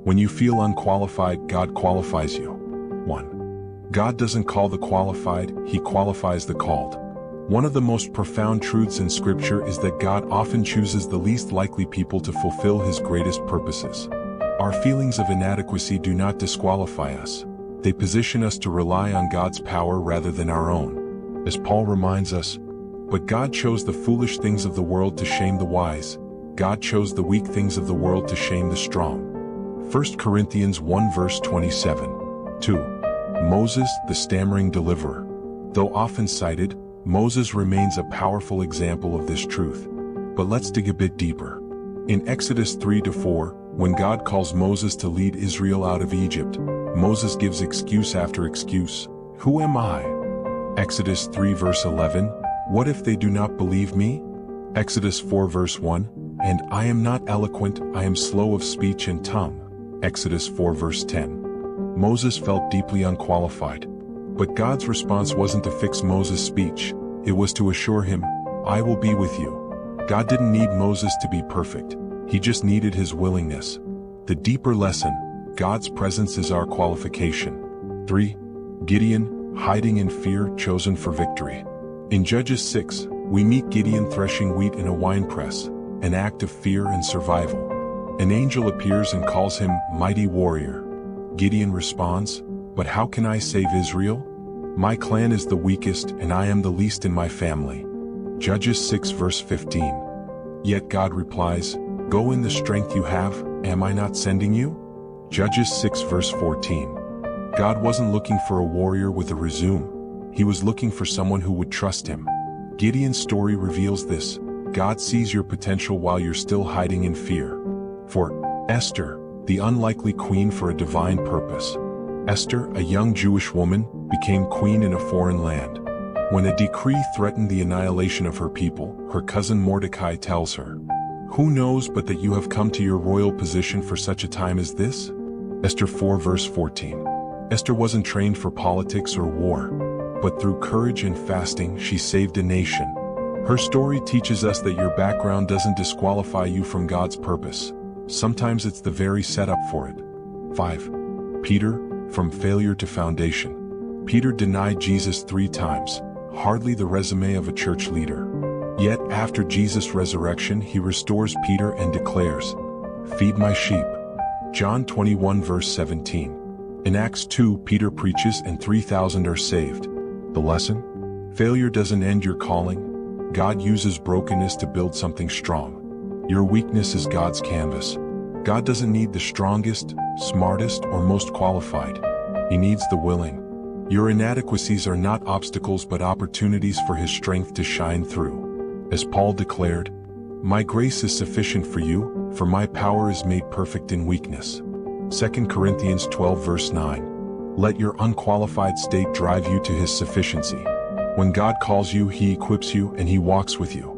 When you feel unqualified, God qualifies you. 1. God doesn't call the qualified, He qualifies the called. One of the most profound truths in Scripture is that God often chooses the least likely people to fulfill His greatest purposes. Our feelings of inadequacy do not disqualify us. They position us to rely on God's power rather than our own. As Paul reminds us, "But God chose the foolish things of the world to shame the wise. God chose the weak things of the world to shame the strong." 1 Corinthians 1 verse 27. 2. Moses, the stammering deliverer. Though often cited, Moses remains a powerful example of this truth. But let's dig a bit deeper. In Exodus 3-4, when God calls Moses to lead Israel out of Egypt, Moses gives excuse after excuse. "Who am I?" Exodus 3 verse 11, "What if they do not believe me?" Exodus 4 verse 1, "And I am not eloquent, I am slow of speech and tongue." Exodus 4 verse 10. Moses felt deeply unqualified. But God's response wasn't to fix Moses' speech, it was to assure him, "I will be with you." God didn't need Moses to be perfect, He just needed his willingness. The deeper lesson, God's presence is our qualification. 3. Gideon, hiding in fear, chosen for victory. In Judges 6, we meet Gideon threshing wheat in a winepress, an act of fear and survival. An angel appears and calls him mighty warrior. Gideon responds, "But how can I save Israel? My clan is the weakest and I am the least in my family." Judges 6 verse 15. Yet God replies, "Go in the strength you have, am I not sending you?" Judges 6 verse 14. God wasn't looking for a warrior with a resume. He was looking for someone who would trust Him. Gideon's story reveals this. God sees your potential while you're still hiding in fear. 4. Esther, the unlikely queen for a divine purpose. Esther, a young Jewish woman, became queen in a foreign land. When a decree threatened the annihilation of her people, her cousin Mordecai tells her, "Who knows but that you have come to your royal position for such a time as this?" Esther 4 verse 14. Esther wasn't trained for politics or war, but through courage and fasting she saved a nation. Her story teaches us that your background doesn't disqualify you from God's purpose. Sometimes it's the very setup for it. 5. Peter, from failure to foundation. Peter denied Jesus 3 times, hardly the resume of a church leader. Yet after Jesus' resurrection he restores Peter and declares, "Feed my sheep." John 21 verse 17. In Acts 2 Peter preaches and 3,000 are saved. The lesson? Failure doesn't end your calling. God uses brokenness to build something strong. Your weakness is God's canvas. God doesn't need the strongest, smartest, or most qualified. He needs the willing. Your inadequacies are not obstacles but opportunities for His strength to shine through. As Paul declared, "My grace is sufficient for you, for my power is made perfect in weakness." 2 Corinthians 12 verse 9. Let your unqualified state drive you to His sufficiency. When God calls you, He equips you and He walks with you.